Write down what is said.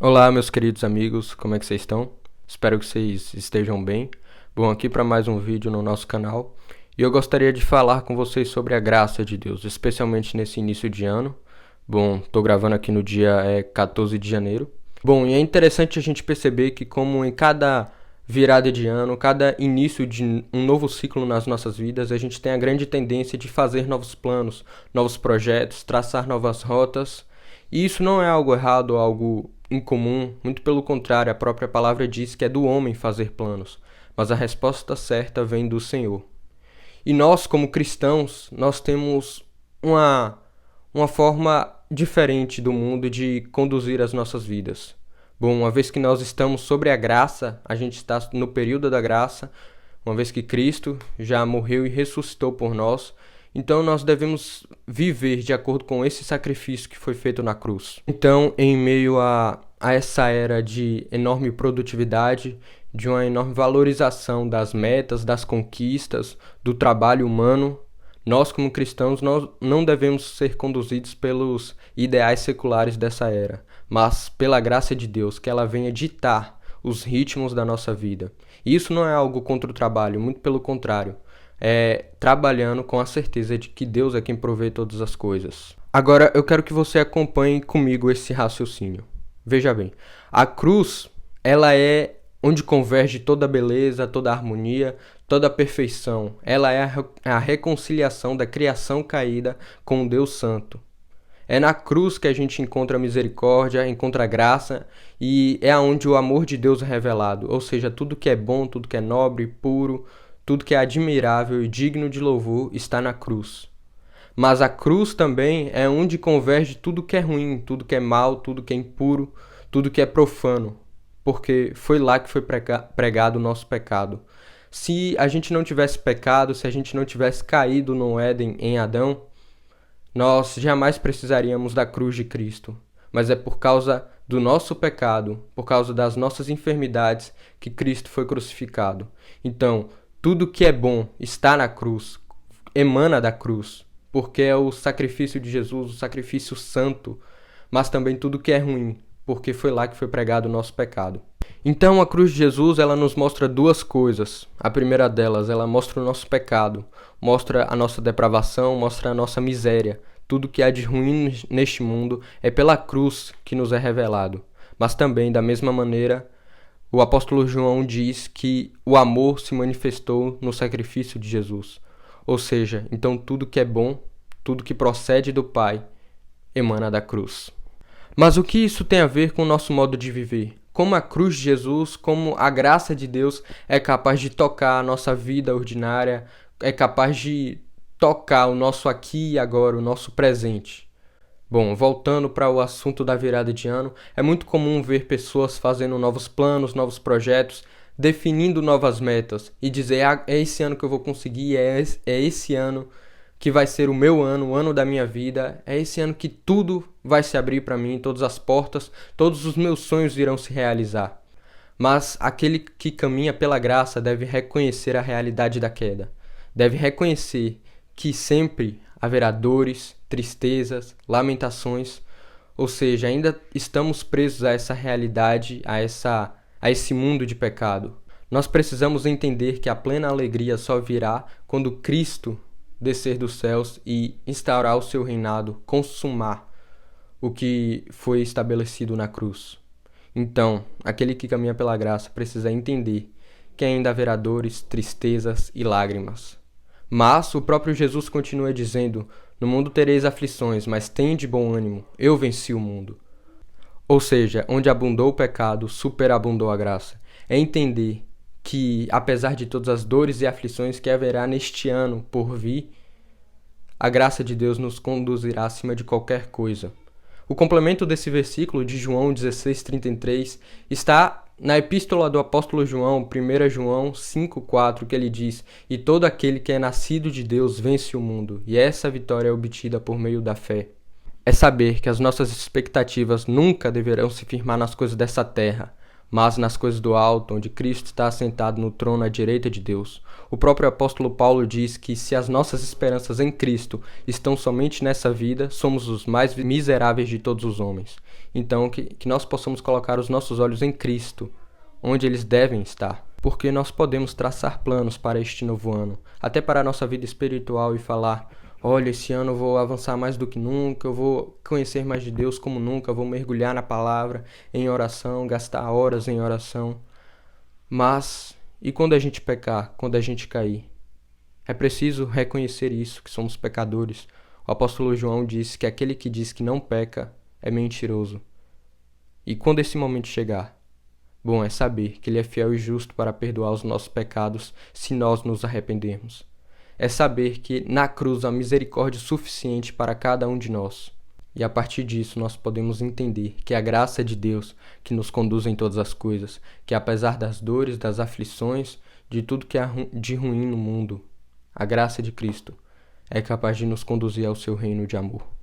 Olá, meus queridos amigos, como é que vocês estão? Espero que vocês estejam bem. Bom, aqui para mais um vídeo no nosso canal. E eu gostaria de falar com vocês sobre a graça de Deus, especialmente nesse início de ano. Bom, tô gravando aqui no dia 14 de janeiro. Bom, e é interessante a gente perceber que como em cada virada de ano, cada início de um novo ciclo nas nossas vidas, a gente tem a grande tendência de fazer novos planos, novos projetos, traçar novas rotas. E isso não é algo errado ou algo incomum, muito pelo contrário, a própria palavra diz que é do homem fazer planos, mas a resposta certa vem do Senhor. E nós, como cristãos, nós temos uma forma diferente do mundo de conduzir as nossas vidas. Bom, uma vez que nós estamos sobre a graça, a gente está no período da graça, uma vez que Cristo já morreu e ressuscitou por nós, então nós devemos viver de acordo com esse sacrifício que foi feito na cruz. Então, em meio a essa era de enorme produtividade, de uma enorme valorização das metas, das conquistas, do trabalho humano, nós como cristãos não devemos ser conduzidos pelos ideais seculares dessa era, mas pela graça de Deus, que ela venha ditar os ritmos da nossa vida. E isso não é algo contra o trabalho, muito pelo contrário. Trabalhando com a certeza de que Deus é quem provê todas as coisas. Agora eu quero que você acompanhe comigo esse raciocínio. Veja bem, a cruz, ela é onde converge toda a beleza, toda a harmonia, toda a perfeição. Ela é a reconciliação da criação caída com o Deus Santo. É na cruz que a gente encontra a misericórdia, encontra a graça e é onde o amor de Deus é revelado. Ou seja, tudo que é bom, tudo que é nobre, puro, tudo que é admirável e digno de louvor está na cruz. Mas a cruz também é onde converge tudo que é ruim, tudo que é mal, tudo que é impuro, tudo que é profano. Porque foi lá que foi pregado o nosso pecado. Se a gente não tivesse pecado, se a gente não tivesse caído no Éden em Adão, nós jamais precisaríamos da cruz de Cristo. Mas é por causa do nosso pecado, por causa das nossas enfermidades, que Cristo foi crucificado. Então, tudo que é bom está na cruz, emana da cruz, porque é o sacrifício de Jesus, o sacrifício santo, mas também tudo que é ruim, porque foi lá que foi pregado o nosso pecado. Então a cruz de Jesus, ela nos mostra duas coisas. A primeira delas, ela mostra o nosso pecado, mostra a nossa depravação, mostra a nossa miséria. Tudo que há de ruim neste mundo é pela cruz que nos é revelado. Mas também, da mesma maneira, o apóstolo João diz que o amor se manifestou no sacrifício de Jesus. Ou seja, então tudo que é bom, tudo que procede do Pai, emana da cruz. Mas o que isso tem a ver com o nosso modo de viver? Como a cruz de Jesus, como a graça de Deus é capaz de tocar a nossa vida ordinária, é capaz de tocar o nosso aqui e agora, o nosso presente. Bom, voltando para o assunto da virada de ano, é muito comum ver pessoas fazendo novos planos, novos projetos, definindo novas metas e dizer, é esse ano que eu vou conseguir, é esse ano que vai ser o meu ano, o ano da minha vida, é esse ano que tudo vai se abrir para mim, todas as portas, todos os meus sonhos irão se realizar. Mas aquele que caminha pela graça deve reconhecer a realidade da queda, deve reconhecer que sempre haverá dores, tristezas, lamentações, ou seja, ainda estamos presos a essa realidade, a esse mundo de pecado. Nós precisamos entender que a plena alegria só virá quando Cristo descer dos céus e instaurar o seu reinado, consumar o que foi estabelecido na cruz. Então, aquele que caminha pela graça precisa entender que ainda haverá dores, tristezas e lágrimas. Mas o próprio Jesus continua dizendo, no mundo tereis aflições, mas tende bom ânimo, eu venci o mundo. Ou seja, onde abundou o pecado, superabundou a graça. É entender que, apesar de todas as dores e aflições que haverá neste ano por vir, a graça de Deus nos conduzirá acima de qualquer coisa. O complemento desse versículo de João 16:33 está na epístola do apóstolo João, 1 João 5:4, que ele diz, e todo aquele que é nascido de Deus vence o mundo, e essa vitória é obtida por meio da fé. É saber que as nossas expectativas nunca deverão se firmar nas coisas dessa terra, mas nas coisas do alto, onde Cristo está assentado no trono à direita de Deus. O próprio apóstolo Paulo diz que se as nossas esperanças em Cristo estão somente nessa vida, somos os mais miseráveis de todos os homens. Então, que nós possamos colocar os nossos olhos em Cristo, onde eles devem estar. Porque nós podemos traçar planos para este novo ano, até para a nossa vida espiritual e falar: olha, esse ano eu vou avançar mais do que nunca, eu vou conhecer mais de Deus como nunca, eu vou mergulhar na palavra, em oração, gastar horas em oração. Mas, e quando a gente pecar, quando a gente cair? É preciso reconhecer isso, que somos pecadores. O apóstolo João disse que aquele que diz que não peca é mentiroso. E quando esse momento chegar? Bom é saber que Ele é fiel e justo para perdoar os nossos pecados se nós nos arrependermos. É saber que na cruz há misericórdia suficiente para cada um de nós. E a partir disso nós podemos entender que a graça de Deus que nos conduz em todas as coisas, que apesar das dores, das aflições, de tudo que há de ruim no mundo, a graça de Cristo é capaz de nos conduzir ao seu reino de amor.